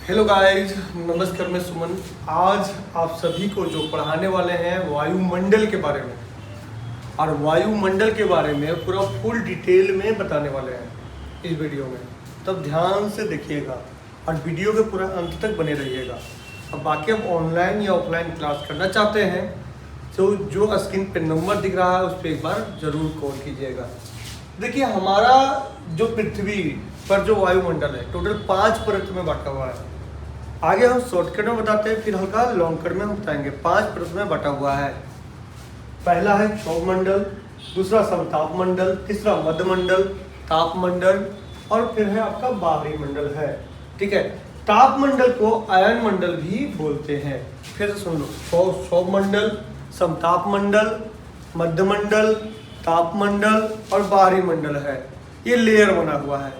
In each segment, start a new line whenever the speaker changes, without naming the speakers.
Hello guys, नमस्कार। मैं सुमन। आज आप सभी को जो पढ़ाने वाले हैं वायुमंडल के बारे में, और वायुमंडल के बारे में पूरा फुल डिटेल में बताने वाले हैं इस वीडियो में। तब ध्यान से देखिएगा और वीडियो के पूरा अंत तक बने रहिएगा। अब बाकी आप ऑनलाइन या ऑफलाइन क्लास करना चाहते हैं तो जो स्क्रीन पे नंबर दिख रहा है उस पर एक बार ज़रूर कॉल कीजिएगा। देखिए, हमारा जो पृथ्वी पर जो वायुमंडल है टोटल 5 परत में बांटा हुआ है। आगे हम शॉर्टकट में बताते हैं, फिर हल्का लॉन्ग कट में हम बताएंगे। 5 परत में बांटा हुआ है। पहला है क्षोभ मंडल, दूसरा समताप मंडल, तीसरा मध्यमंडल, तापमंडल और फिर है आपका बाहरी मंडल है। ठीक है, तापमंडल को आयन मंडल भी बोलते हैं। फिर से सुन लो, क्षोभ मंडल, समताप मंडल, मध्यमंडल, तापमंडल और बाहरी मंडल है। ये लेयर बना हुआ है।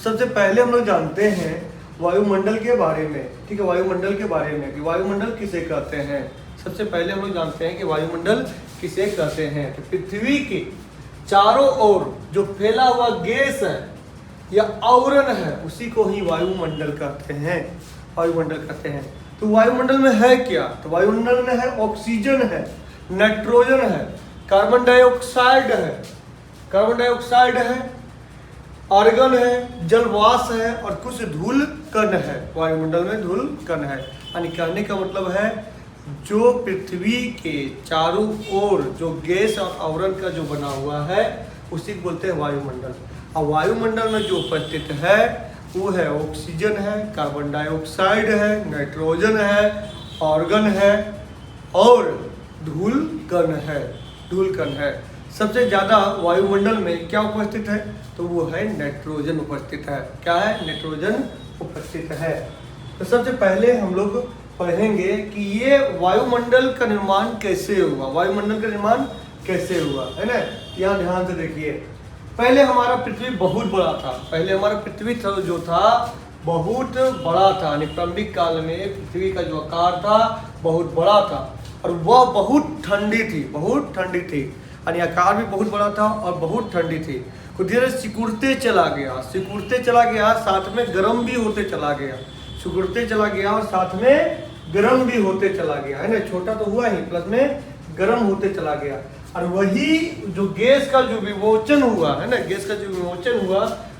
सबसे पहले हम लोग जानते हैं वायुमंडल के बारे में। ठीक है, वायुमंडल के बारे में कि वायुमंडल किसे कहते हैं। सबसे पहले हम लोग जानते हैं कि वायुमंडल किसे कहते हैं। तो पृथ्वी के चारों ओर जो फैला हुआ गैस है या आवरण है उसी को ही वायुमंडल कहते हैं। वायुमंडल कहते हैं। तो वायुमंडल में है क्या? तो वायुमंडल में है ऑक्सीजन है, नाइट्रोजन है, कार्बन डाइऑक्साइड है, आर्गन है, जलवाष्प है और कुछ धूल कण है। वायुमंडल में धूल कण है। यानी कहने का मतलब है जो पृथ्वी के चारों ओर जो गैस और आवरण का जो बना हुआ है उसी को बोलते हैं वायुमंडल। और वायुमंडल में जो उपस्थित है वो है ऑक्सीजन है, कार्बन डाइऑक्साइड है, नाइट्रोजन है, आर्गन है और धूल कण है। सबसे ज़्यादा वायुमंडल में क्या उपस्थित है? तो वो है नाइट्रोजन उपस्थित है। क्या है? नाइट्रोजन उपस्थित है। तो सबसे पहले हम लोग पढ़ेंगे कि ये वायुमंडल का निर्माण कैसे हुआ। वायुमंडल का निर्माण कैसे हुआ है ना। यहाँ ध्यान से देखिए, पहले हमारा पृथ्वी बहुत बड़ा था। पृथ्वी जो था बहुत बड़ा था। यानी प्रारंभिक काल में पृथ्वी का जो आकार था बहुत बड़ा था और वह बहुत ठंडी थी। यानी आकार भी बहुत बड़ा था और बहुत ठंडी थी। कुछ देर सिकुड़ते चला गया, साथ में गर्म भी होते चला गया। सिकुड़ते चला गया और साथ में गर्म भी होते चला गया, है ना। छोटा तो हुआ ही, प्लस में गर्म होते चला गया। और वही जो गैस का जो विमोचन हुआ है ना,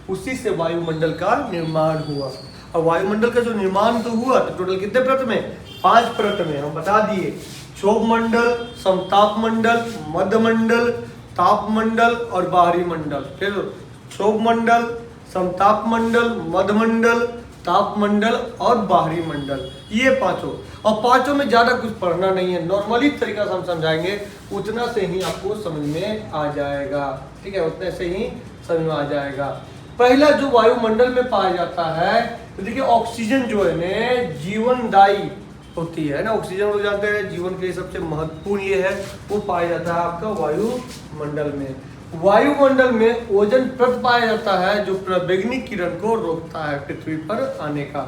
उसी से वायुमंडल का निर्माण हुआ। और वायुमंडल का जो निर्माण तो हुआ तो टोटल कितने परत में? 5 परत में। हम बता दिए, क्षोभ मंडल, समताप मंडल, मध्यमंडल, तापमंडल और बाहरी मंडल। फिर क्षोभ मंडल, समताप मंडल, मध्यमंडल, तापमंडल और बाहरी मंडल, ये पांचों। और पांचों में ज्यादा कुछ पढ़ना नहीं है, नॉर्मली तरीका से हम समझाएंगे, उतना से ही आपको समझ में आ जाएगा। ठीक है, उतने से ही समझ में आ जाएगा। पहला जो वायुमंडल में पाया जाता है तो देखिए, ऑक्सीजन जो है ना जीवनदायी होती है ना। ऑक्सीजन लोग जानते हैं जीवन के लिए सबसे महत्वपूर्ण ये है, वो पाया जाता है आपका वायुमंडल में। वायुमंडल में ओजोन परत पाया जाता है जो वैश्विक किरण को रोकता है पृथ्वी पर आने का।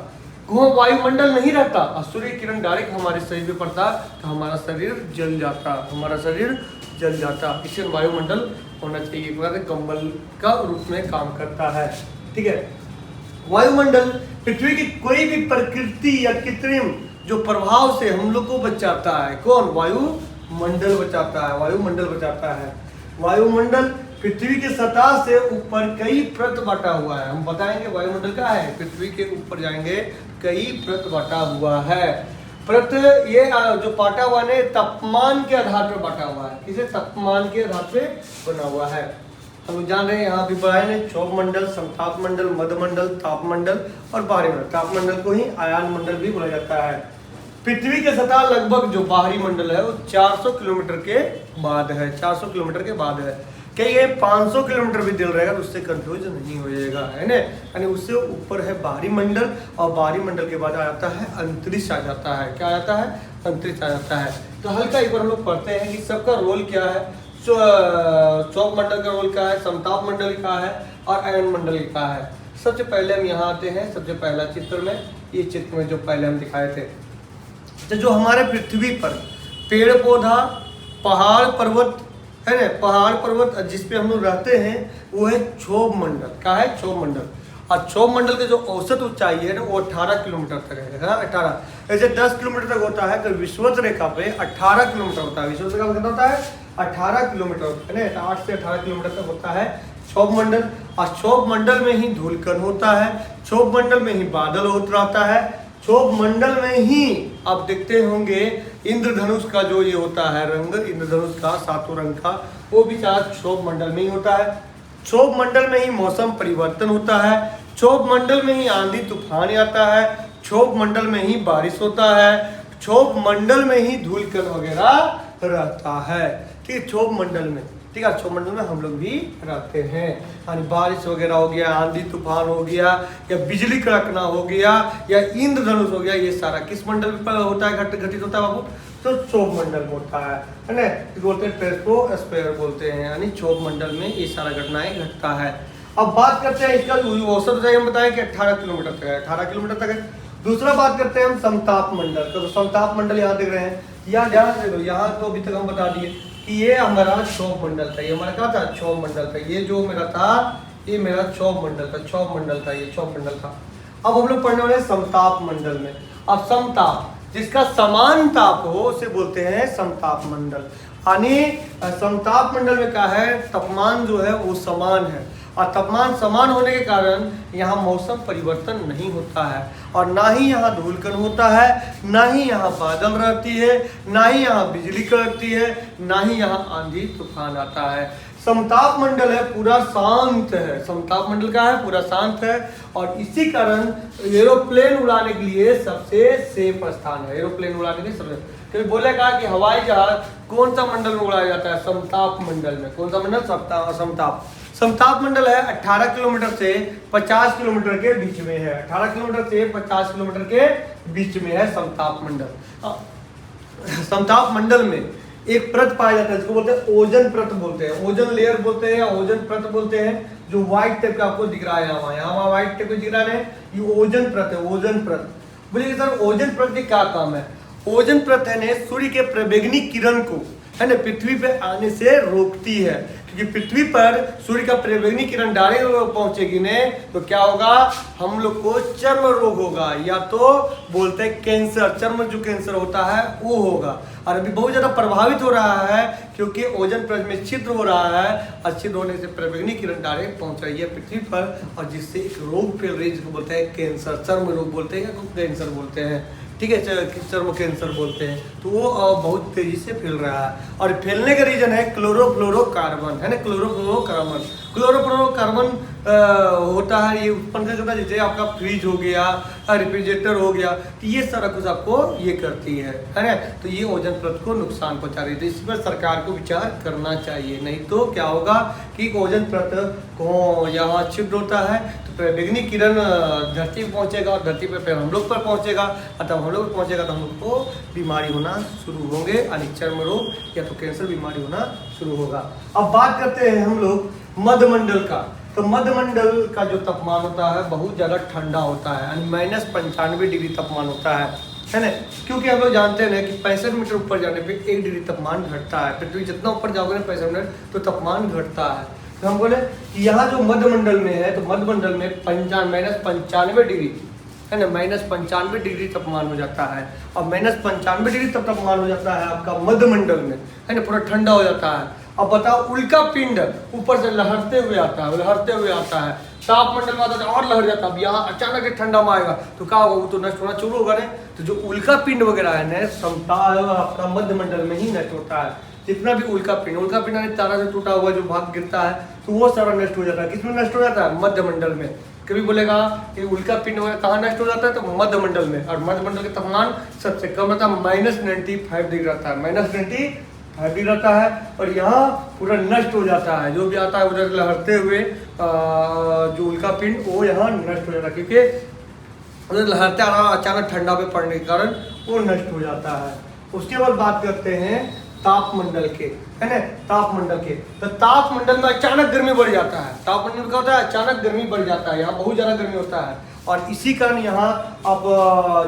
वहाँ वायुमंडल नहीं रहता और सूर्य किरण डायरेक्ट हमारे शरीर पे पड़ता तो हमारा शरीर जल जाता। इसलिए वायुमंडल होना चाहिए, पूरा कंबल का रूप में काम करता है। ठीक है, वायुमंडल पृथ्वी की कोई भी प्रकृति या कृत्रिम जो प्रभाव से हम लोग को बचाता है। कौन? वायुमंडल बचाता है। वायुमंडल पृथ्वी के सतह से ऊपर कई परत बांटा हुआ है। हम बताएंगे वायुमंडल क्या है। पृथ्वी के ऊपर जाएंगे, कई परत बांटा हुआ है। परत ये जो बांटा हुआ है तापमान के आधार पर बांटा हुआ है। किसे? तापमान के आधार पे बना हुआ है। हम जान रहे हैं, यहाँ भी पढ़ाए ने क्षोभ मंडल, समताप मंडल, मध्यमंडल, तापमंडल और बाहरी मंडल। तापमंडल को ही आयन मंडल भी बोला जाता है। पृथ्वी के सतह लगभग जो बाहरी मंडल है वो 400 किलोमीटर के बाद है। 400 किलोमीटर के बाद है। कहीं ये 500 किलोमीटर भी दिल रहेगा तो उससे कंफ्यूज नहीं हो जाएगा, है ना। यानी उससे ऊपर है बाहरी मंडल और बाहरी मंडल के बाद आ जाता है अंतरिक्ष आ जाता है। क्या आ जाता है? अंतरिक्ष आ जाता है। तो हल्का एक बार हम लोग पढ़ते हैं कि सबका रोल क्या है। क्षोभ मंडल का रोल क्या है, समताप मंडल का है और आयन मंडल का है। सबसे पहले हम यहाँ आते हैं, सबसे पहला चित्र में, ये चित्र में जो पहले हम दिखाए थे, तो जो हमारे पृथ्वी पर पेड़ पौधा, पहाड़ पर्वत है ना, पहाड़ पर्वत जिस पे हम लोग रहते हैं वो है क्षोभ मंडल। क्या है? क्षोभ मंडल। और क्षोभ मंडल के जो औसत ऊंचाई है ना वो 18 किलोमीटर तक है, 18। ऐसे 10 किलोमीटर तक होता है तो विषुवत रेखा पे 18 किलोमीटर होता है। विषुवत रेखा कितना होता है? 18 किलोमीटर होता है ना, 8 से 18 किलोमीटर तक होता है क्षोभ मंडल। और क्षोभ मंडल में ही धूलकण होता है, क्षोभ मंडल में ही बादल होता रहता है, क्षोभ मंडल में ही आप देखते होंगे इंद्रधनुष का जो ये होता है रंग, इंद्रधनुष का 7 रंग का, वो भी सारा क्षोभ मंडल में ही होता है। क्षोभ मंडल में ही मौसम परिवर्तन होता है, क्षोभ मंडल में ही आंधी तूफान आता है, क्षोभ मंडल में ही बारिश होता है, क्षोभ मंडल में ही धूलकण वगैरह रहता है। ठीक है, क्षोभ मंडल में, ठीक है, क्षोभ मंडल में हम लोग भी रहते हैं। यानी बारिश वगैरह हो गया, आंधी तूफान हो गया, या बिजली कड़कना हो गया, या इंद्रधनुष हो गया, ये सारा किस मंडल पर होता है, घटित होता है बाबू? तो क्षोभ मंडल में होता है ना, बोलते हैं ट्रोपोस्फेयर बोलते हैं, यानी क्षोभ मंडल में ये सारा घटनाएं घटता है। अब बात करते हैं इसका औसत ऊंचाई, हम बताएं कि 18 किलोमीटर तक है, 18 किलोमीटर तक है। दूसरा बात करते हैं हम समताप मंडल, तो समताप मंडल यहाँ देख रहे हैं, यहाँ ध्यान से देखो, यहाँ तो अभी तक हम बता दिए कि ये हमारा क्षोभ मंडल था, ये हमारा क्या था? क्षोभ मंडल था। ये जो मेरा था ये मेरा क्षोभ मंडल था, क्षोभ मंडल था, ये क्षोभ मंडल था। अब हम लोग पढ़ने वाले समताप मंडल में। अब समताप, जिसका समान ताप हो उसे बोलते हैं समताप मंडल। यानी समताप मंडल में क्या है, तापमान जो है वो समान है, और तापमान समान होने के कारण यहाँ मौसम परिवर्तन नहीं होता है, और ना ही यहाँ धूलकण होता है, ना ही यहाँ बादल रहती है, ना ही यहाँ बिजली कड़कती है, ना ही यहाँ आंधी तूफान आता है। समताप मंडल है पूरा शांत है, समताप मंडल का है पूरा शांत है, और इसी कारण एरोप्लेन उड़ाने के लिए सबसे सेफ स्थान है। एरोप्लेन उड़ाने के लिए सबसे, कभी बोलेगा कि हवाई जहाज कौन सा मंडल में उड़ाया जाता है? समताप मंडल में। कौन सा मंडल? समताप। समताप मंडल है 18 किलोमीटर से 50 किलोमीटर के बीच में है, 18 किलोमीटर से 50 किलोमीटर के बीच में है समताप मंडल। समताप मंडल में एक परत पाया जाता है जिसको बोलते हैं ओजन परत बोलते हैं, ओजन लेयर बोलते हैं या ओजन परत बोलते हैं, जो व्हाइट टाइप का आपको दिख रहा है यहाँ व्हाइट टाइप का दिख रहा है, ये ओजन परत है, ओजन परत। बोलिए सर ओजन परत के क्या काम है? ओजन परत है ने सूर्य के प्रवेगनी किरण को है ना पृथ्वी पे आने से रोकती है, क्योंकि पृथ्वी पर सूर्य का प्रवेगनी किरण डायरेक्ट पहुंचेगी ने तो क्या होगा, हम लोग को चर्म रोग होगा, या तो बोलते हैं कैंसर, चर्म जो कैंसर होता है वो होगा। और अभी बहुत ज़्यादा प्रभावित हो रहा है क्योंकि ओजन परत में छिद्र हो रहा है, और छिद्र होने से प्रवेगनी किरण डायरेक्ट पहुंच रही है पृथ्वी पर, और जिससे एक रोग फैल रही है जिसको बोलते हैं कैंसर, चर्म रोग बोलते हैं या कैंसर बोलते हैं, ठीक है, चर्म कैंसर बोलते हैं। तो वो बहुत तेजी से फैल रहा है, और फैलने का रीजन है क्लोरोफ्लोरोकार्बन, है ना, क्लोरोफ्लोरोकार्बन। क्लोरोफ्लोरोकार्बन होता है, ये उत्पन्न करता है, जैसे आपका फ्रिज हो गया, रेफ्रिजरेटर हो गया, तो ये सारा कुछ आपको ये करती है ना, तो ये ओजन परत को नुकसान पहुंचा रही है। तो इस पर सरकार को विचार करना चाहिए, नहीं तो क्या होगा कि ओजन परत को यहाँ छिद्र होता है तो प्रवेगनी किरण धरती पर पहुंचेगा, और धरती पर फिर हम लोग पर पहुंचेगा, अतः हम लोग पर पहुंचेगा तो हम लोग को बीमारी होना शुरू होंगे, यानी चर्म रोग या तो कैंसर बीमारी होना शुरू होगा। अब बात करते हैं हम लोग मध्यमंडल का। तो मध्यमंडल का जो तापमान होता है बहुत ज़्यादा ठंडा होता है, यानी -95 डिग्री तापमान होता है ना, क्योंकि हम लोग जानते हैं ना कि 65 मीटर ऊपर जाने पे 1 डिग्री तापमान घटता है। पृथ्वी जितना ऊपर जाओगे ना 65 मीटर तो तापमान घटता है। तो हम बोले कि यहाँ जो मध्यमंडल में है, तो मध्यमंडल में -95 डिग्री है ना, -95 डिग्री तापमान हो जाता है, और -95 डिग्री तब तापमान हो जाता है आपका मध्यमंडल में, है ना, पूरा ठंडा हो जाता है। अब बताओ उल्का पिंड ऊपर से लहरते हुए आता है, लहरते हुए आता है, तापमंडल में आता है और लहर जाता है। अब यहाँ अचानक एक ठंडा में आएगा तो क्या होगा, वो तो नष्ट होना शुरू होगा नहीं। तो जो उल्का पिंड वगैरह है ना, समताप आपका मध्यमंडल में ही नष्ट होता है। जितना भी उल्का पिंड तारा से टूटा हुआ जो भाग गिरता है तो वो सारा नष्ट हो जाता है। किसमें नष्ट हो जाता है? मध्यमंडल में। कभी बोलेगा कि उल्का पिंड वगैरह कहाँ नष्ट हो जाता है, तो मध्यमंडल में, और मध्यमंडल का तापमान सबसे कम रहता है, -95 डिग्री रहता है, -95 डिग्री रहता है, और यहाँ पूरा नष्ट हो जाता है। जो भी आता है उधर लहरते हुए जो उल्का पिंड वो यहाँ नष्ट हो जाता है, क्योंकि उधर लहरते आ रहा अचानक ठंडा पे पड़ने के कारण वो नष्ट हो जाता है। उसके बाद बात करते हैं तापमंडल के, है ना, तापमंडल के। तो तापमंडल में अचानक गर्मी बढ़ जाता है, तापमंडल क्या होता है, अचानक गर्मी बढ़ जाता है, यहाँ बहुत ज़्यादा गर्मी होता है, और इसी कारण यहाँ अब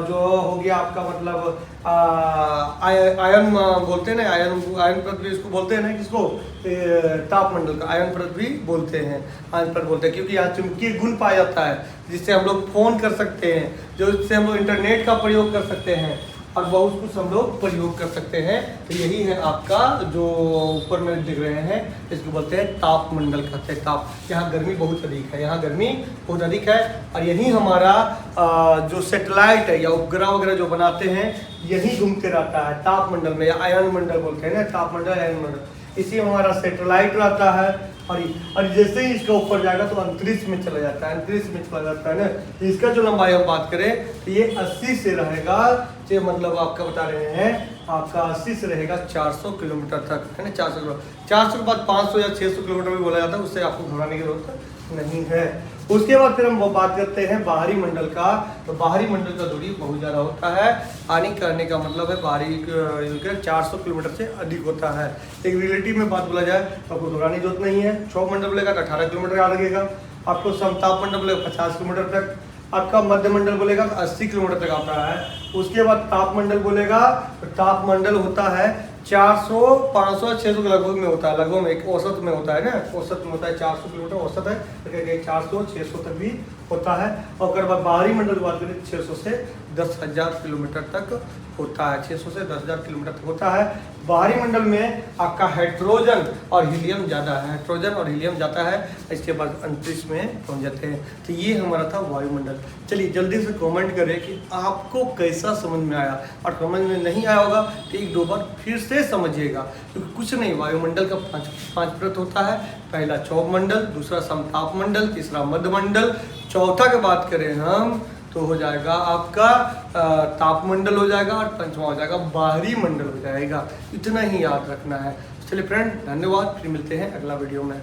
जो हो गया आपका मतलब आयन बोलते हैं ना, आयन परत भी इसको बोलते हैं ना, किसको, तापमंडल का आयन परत भी बोलते हैं, आयन परत बोलते हैं, क्योंकि यहाँ चुंबकीय गुण पाया जाता है जिससे हम लोग फोन कर सकते हैं, जो जिससे हम लोग इंटरनेट का प्रयोग कर सकते हैं और बहुत कुछ हम लोग प्रयोग कर सकते हैं। तो यही है आपका जो ऊपर में दिख रहे हैं, इसको बोलते हैं तापमंडल कहते हैं। ताप, यहाँ गर्मी बहुत अधिक है, यहाँ गर्मी बहुत अधिक है और यही हमारा जो सैटेलाइट है या उपग्रह वगैरह जो बनाते हैं यही घूमते रहता है तापमंडल में, या आयन मंडल बोलते हैं ना, तापमंडल आयन मंडल, इसी में हमारा सैटेलाइट रहता है। और जैसे ही इसका ऊपर जाएगा तो अंतरिक्ष में चला जाता है, अंतरिक्ष में चला जाता है ना। तो इसका जो लंबाई हम बात करें तो ये 80 से रहेगा, जो मतलब आपका बता रहे हैं आपका 80 से रहेगा 400 किलोमीटर तक, है ना। 400 किलोमीटर, 400 के बाद 500 या 600 किलोमीटर भी बोला जाता है, उससे आपको घबराने की जरूरत नहीं है। उसके बाद फिर हम वो बात करते हैं बाहरी मंडल का। तो बाहरी मंडल का दूरी बहुत ज़्यादा होता है, हानि करने का मतलब है बाहरी 400 किलोमीटर से अधिक होता है। एक रिलेटिव में बात बोला जाए तो आपको घबराने की जरूरत नहीं है। क्षोभ मंडल बोलेगा तो 18 किलोमीटर याद रखिएगा आपको। समताप मंडल बोलेगा 50 किलोमीटर तक, आपका मध्य मंडल बोलेगा तो 80 किलोमीटर तक आता है। उसके बाद तापमंडल बोलेगा तो तापमंडल होता है 400, 500, 600 के लगभग में होता है, लगभग में एक औसत में होता है ना, औसत में होता है 400 किलोमीटर औसत है, तो 400, 600 तक भी होता है। और अगर बाहरी मंडल की बात करें 600 से 10,000 किलोमीटर तक होता है, 600 से 10,000 किलोमीटर तक होता है। बाहरी मंडल में आपका हाइड्रोजन और हीलियम ज़्यादा है, हाइड्रोजन और हीलियम जाता है, इसके बाद अंतरिक्ष में पहुंच जाते हैं। तो ये हमारा था वायुमंडल। चलिए जल्दी से कमेंट करें कि आपको कैसा समझ में आया, और समझ में नहीं आया होगा तो एक दो बार फिर से समझिएगा, क्योंकि कुछ नहीं, वायुमंडल का पाँच परत होता है। पहला क्षोभ मंडल, दूसरा समताप मंडल, तीसरा मध्य मंडल, चौथा की बात करें हम तो हो जाएगा आपका तापमंडल हो जाएगा, और पंचवा हो जाएगा बाहरी मंडल हो जाएगा। इतना ही याद रखना है। चलिए फ्रेंड, धन्यवाद, फिर मिलते हैं अगला वीडियो में।